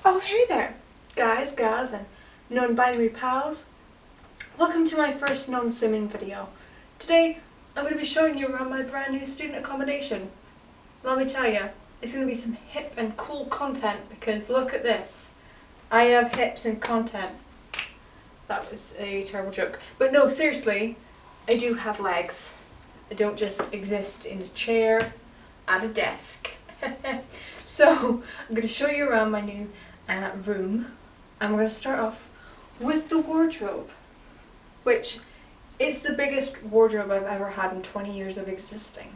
Oh, hey there, guys, gals, and non-binary pals. Welcome to my first non-simming video. Today, I'm going to be showing you around my brand new student accommodation. Let me tell you, it's going to be some hip and cool content because look at this. I have hips and content. That was a terrible joke. But no, seriously, I do have legs. I don't just exist in a chair at a desk. So, I'm going to show you around my new room. I'm going to start off with the wardrobe, which is the biggest wardrobe I've ever had in 20 years of existing.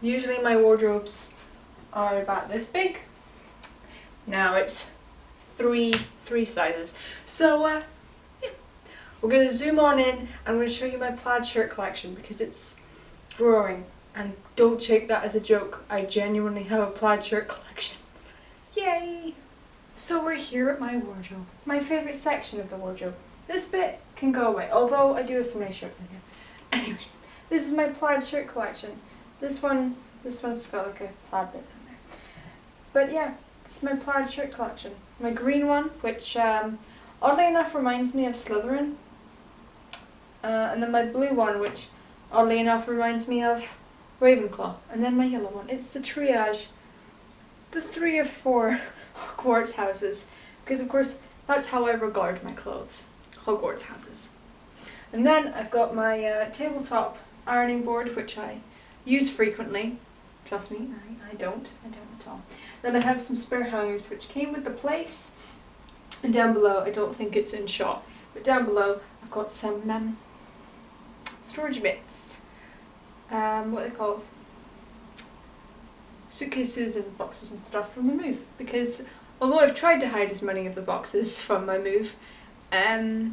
Usually my wardrobes are about this big. Now it's three sizes. So yeah, we're going to zoom on in. I'm going to show you my plaid shirt collection because it's growing. And don't take that as a joke. I genuinely have a plaid shirt collection. Yay! So we're here at my wardrobe. My favourite section of the wardrobe. This bit can go away, although I do have some nice shirts in here. Anyway, this is my plaid shirt collection. This one's got like a plaid bit in there. But yeah, this is my plaid shirt collection. My green one, which oddly enough reminds me of Slytherin. And then my blue one, which oddly enough reminds me of Ravenclaw. And then my yellow one. It's the triage. The 3 of 4 Hogwarts houses. Because of course, that's how I regard my clothes. Hogwarts houses. And then I've got my tabletop ironing board, which I use frequently. Trust me, I don't at all. Then I have some spare hangers, which came with the place. And down below, I don't think it's in shot, but down below I've got some storage bits. What are they called? Suitcases and boxes and stuff from the move, because although I've tried to hide as many of the boxes from my move, I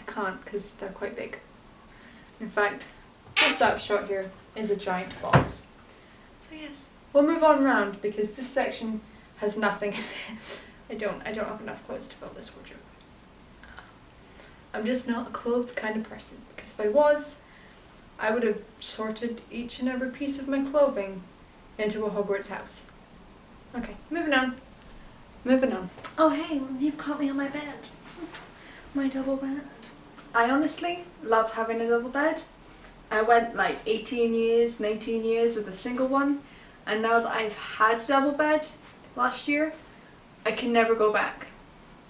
can't because they're quite big. In fact, just out of shot here is a giant box. So yes, we'll move on round because this section has nothing in it. I don't have enough clothes to fill this wardrobe. I'm just not a clothes kind of person, because if I was, I would have sorted each and every piece of my clothing into a Hogwarts house. Okay, moving on. Oh hey, you've caught me on my bed. My double bed. I honestly love having a double bed. I went like 18 years, 19 years with a single one, and now that I've had a double bed last year, I can never go back.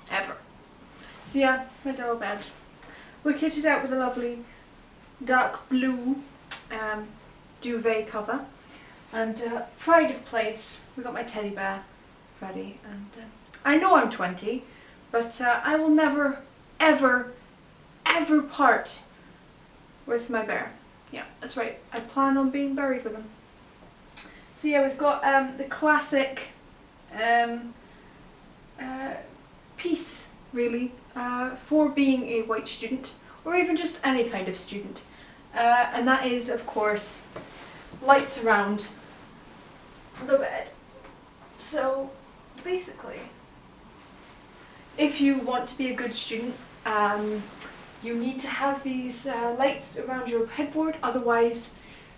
Ever. So yeah, it's my double bed. We're kitted out with a lovely dark blue duvet cover. And pride of place, we got my teddy bear, Freddie, and I know I'm 20, but I will never, ever, ever part with my bear. Yeah, that's right, I plan on being buried with him. So yeah, we've got the classic piece, really, for being a white student, or even just any kind of student. And that is, of course, lights around the bed. So basically, if you want to be a good student, you need to have these lights around your headboard, otherwise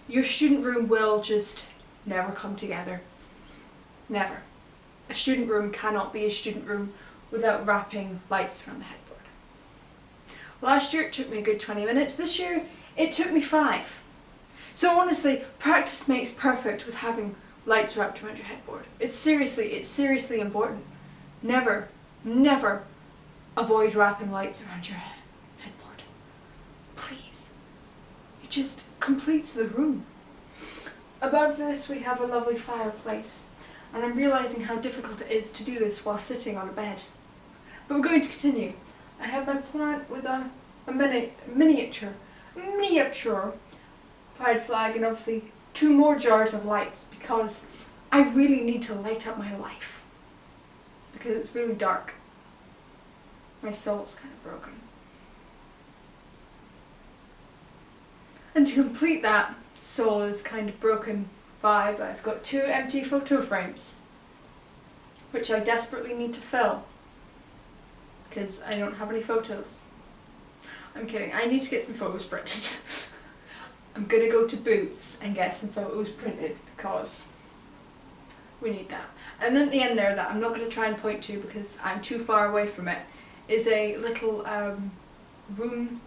your student room will just never come together. Never. A student room cannot be a student room without wrapping lights around the headboard. Last year it took me a good 20 minutes, this year it took me 5. So honestly, practice makes perfect with having lights wrapped around your headboard. It's seriously important. Never avoid wrapping lights around your headboard. Please. It just completes the room. Above this we have a lovely fireplace, and I'm realising how difficult it is to do this while sitting on a bed. But we're going to continue. I have my plant with a miniature pride flag, and obviously 2 more jars of lights because I really need to light up my life because it's really dark. My soul's kind of broken. And to complete that soul is kind of broken vibe, I've got 2 empty photo frames which I desperately need to fill because I don't have any photos. I'm kidding, I need to get some photos printed. I'm gonna go to Boots and get some photos printed because we need that. And then at the end there, that I'm not going to try and point to because I'm too far away from it, is a little room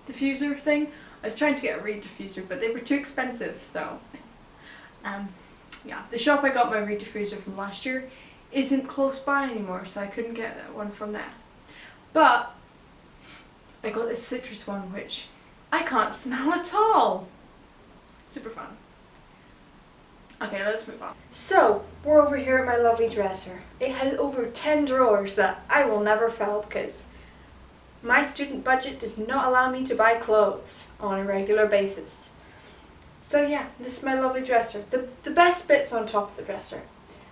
diffuser thing. I was trying to get a reed diffuser, but they were too expensive, so yeah. The shop I got my reed diffuser from last year isn't close by anymore, so I couldn't get that one from there. But I got this citrus one, which I can't smell at all. Super fun. Okay, let's move on. So, we're over here at my lovely dresser. It has over 10 drawers that I will never fill because my student budget does not allow me to buy clothes on a regular basis. So yeah, this is my lovely dresser. The best bit's on top of the dresser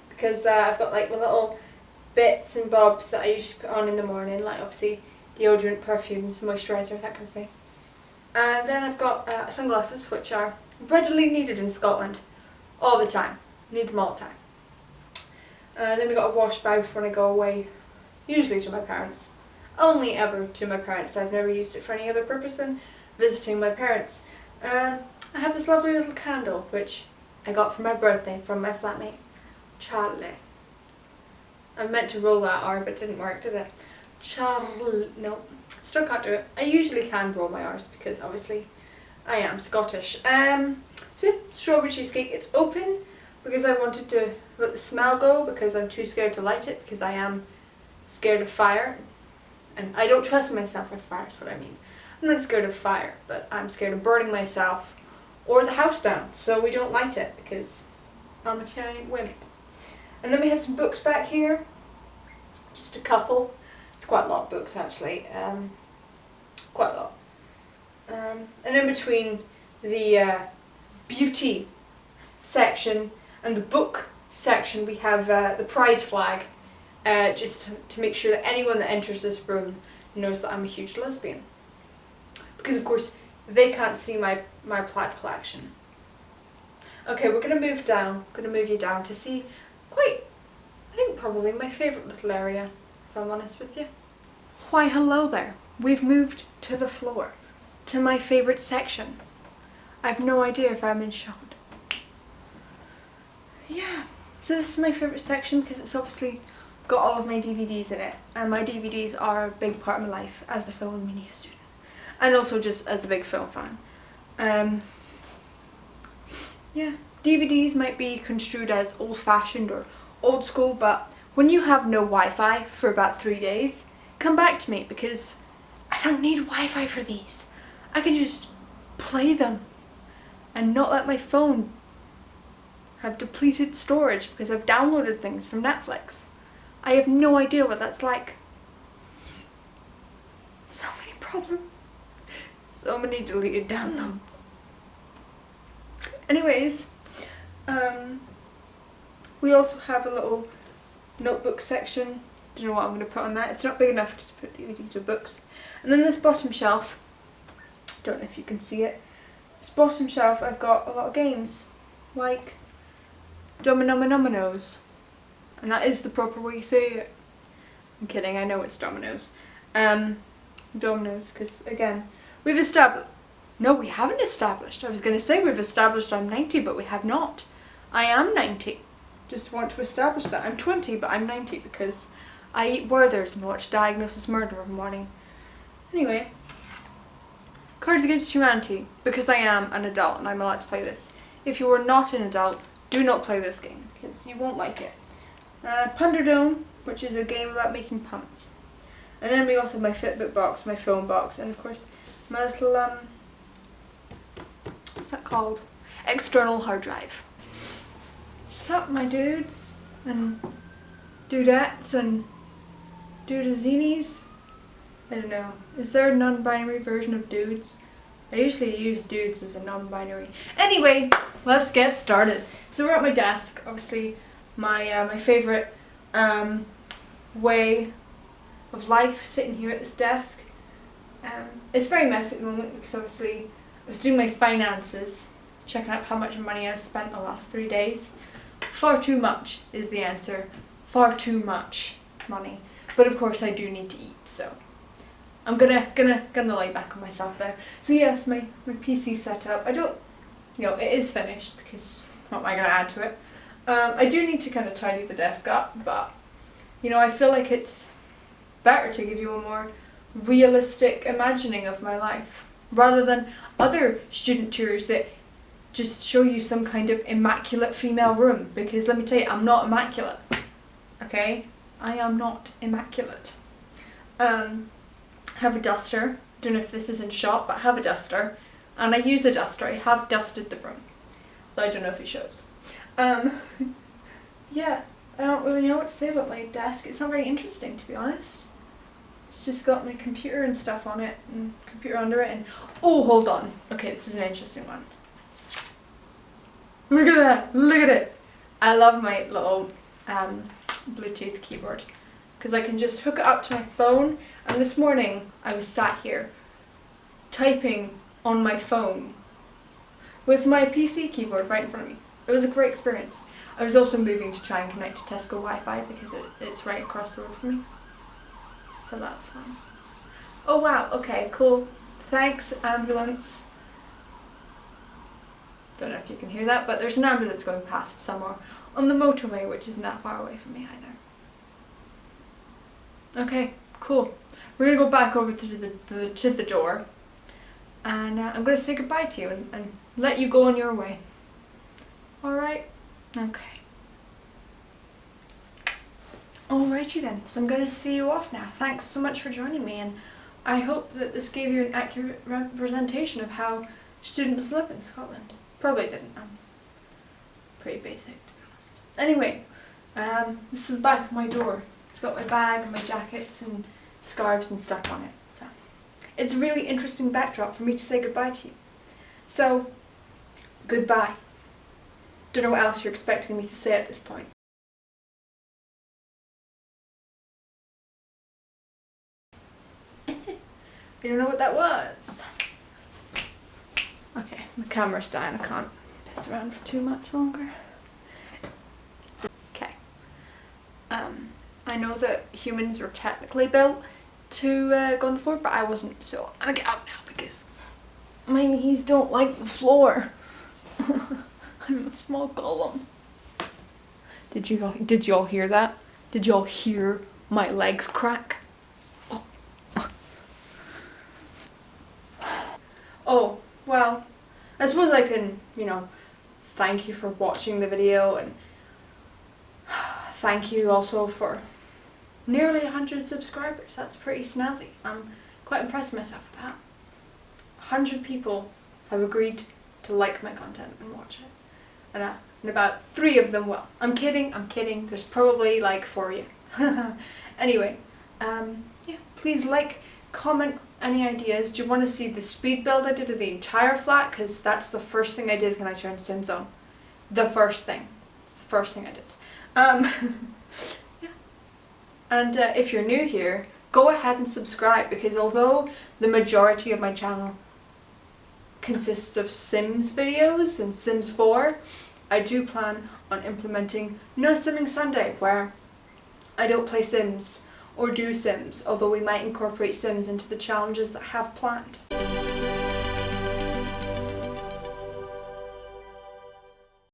because I've got like my little bits and bobs that I usually put on in the morning, like obviously deodorant, perfumes, moisturiser, that kind of thing. And then I've got sunglasses, which are readily needed in Scotland all the time. Need them all the time. Then we've got a wash bath when I go away, usually to my parents. Only ever to my parents. I've never used it for any other purpose than visiting my parents. I have this lovely little candle, which I got for my birthday from my flatmate, Charlie. I meant to roll that R, but it didn't work, did it? Charlie. No, still can't do it. I usually can roll my R's because obviously I am Scottish. So strawberry cheesecake. It's open because I wanted to let the smell go because I'm too scared to light it because I am scared of fire. And I don't trust myself with fire, is what I mean. I'm not scared of fire, but I'm scared of burning myself or the house down, so we don't light it because I'm a giant wimp. And then we have some books back here, just a couple. It's quite a lot of books actually, quite a lot. And in between the beauty section and the book section we have the pride flag, just to make sure that anyone that enters this room knows that I'm a huge lesbian. Because of course they can't see my plaid collection. Okay, we're going to move down. I'm going to move you down to see I think probably my favourite little area, if I'm honest with you. Why hello there. We've moved to the floor, to my favourite section. I've no idea if I'm in shot. Yeah, so this is my favourite section because it's obviously got all of my DVDs in it, and my DVDs are a big part of my life as a film and media student, and also just as a big film fan. Yeah, DVDs might be construed as old-fashioned or old school, but when you have no Wi-Fi for about 3 days, come back to me because I don't need Wi-Fi for these. I can just play them and not let my phone have depleted storage because I've downloaded things from Netflix. I have no idea what that's like. So many problems. So many deleted downloads. Anyways, we also have a little notebook section. Don't know what I'm going to put on that. It's not big enough to put DVDs or books. And then this bottom shelf, don't know if you can see it. This bottom shelf I've got a lot of games, like Dominoes. And that is the proper way you say it. I'm kidding, I know it's Dominoes. Dominoes, because again, we've established... No, we haven't established. I was going to say we've established I'm 90, but we have not. I am 90. Just want to establish that. I'm 20, but I'm 90 because I eat Werther's and watch Diagnosis Murder every morning. Anyway, Cards Against Humanity, because I am an adult and I'm allowed to play this. If you are not an adult, do not play this game because you won't like it. Punderdome, which is a game about making puns. And then we also have my Fitbit box, my phone box, and of course my little, what's that called? External hard drive. Sup my dudes and dudettes and dudezinies? I don't know. Is there a non-binary version of dudes? I usually use dudes as a non-binary. Anyway, let's get started. So we're at my desk, obviously my favourite way of life, sitting here at this desk. It's very messy at the moment because obviously I was doing my finances, checking up how much money I've spent the last 3 days. Far too much is the answer. Far too much money. But of course I do need to eat, so I'm gonna lay back on myself there. So yes, my PC setup, I don't, it is finished because what am I gonna add to it? I do need to kind of tidy the desk up, but you know, I feel like it's better to give you a more realistic imagining of my life rather than other student tours that just show you some kind of immaculate female room, because let me tell you, I'm not immaculate. Okay? I am not immaculate. Have a duster. Don't know if this is in shot, but I have a duster. And I use a duster. I have dusted the room. Though I don't know if it shows. Yeah, I don't really know what to say about my desk. It's not very interesting, to be honest. It's just got my computer and stuff on it, and computer under it, and oh, hold on. Okay, this is an interesting one. Look at that! Look at it! I love my little Bluetooth keyboard because I can just hook it up to my phone. And this morning I was sat here typing on my phone with my PC keyboard right in front of me. It was a great experience. I was also moving to try and connect to Tesco Wi-Fi because it's right across the road from me. So that's fun. Oh wow, okay, cool. Thanks, ambulance. Don't know if you can hear that, but there's an ambulance going past somewhere on the motorway, which isn't that far away from me either. Okay, cool. We're gonna go back over to the door, and I'm gonna say goodbye to you and let you go on your way. All right? Okay. Alrighty then. So I'm gonna see you off now. Thanks so much for joining me, and I hope that this gave you an accurate representation of how students live in Scotland. Probably didn't. I'm pretty basic, to be honest. Anyway, this is the back of my door. It's got my bag and my jackets and scarves and stuff on it. So it's a really interesting backdrop for me to say goodbye to you. So, goodbye. Don't know what else you're expecting me to say at this point. You don't know what that was? Okay, the camera's dying. I can't piss around for too much longer. Okay. I know that humans were technically built to go on the floor, but I wasn't, so I'm gonna get up now because my knees don't like the floor. I'm a small golem. Did you all hear that? Did you all hear my legs crack? Oh, well, I suppose I can, you know, thank you for watching the video, and thank you also for nearly 100 subscribers. That's pretty snazzy. I'm quite impressed with myself with that. 100 people have agreed to like my content and watch it. And about 3 of them will. I'm kidding. There's probably like 4 of you. Anyway, yeah, please like, comment any ideas. Do you want to see the speed build I did of the entire flat? Because that's the first thing I did when I turned Sims on. The first thing. It's the first thing I did. Yeah. And if you're new here, go ahead and subscribe, because although the majority of my channel consists of Sims videos and Sims 4, I do plan on implementing No Simming Sunday, where I don't play Sims or do Sims, although we might incorporate Sims into the challenges that I have planned.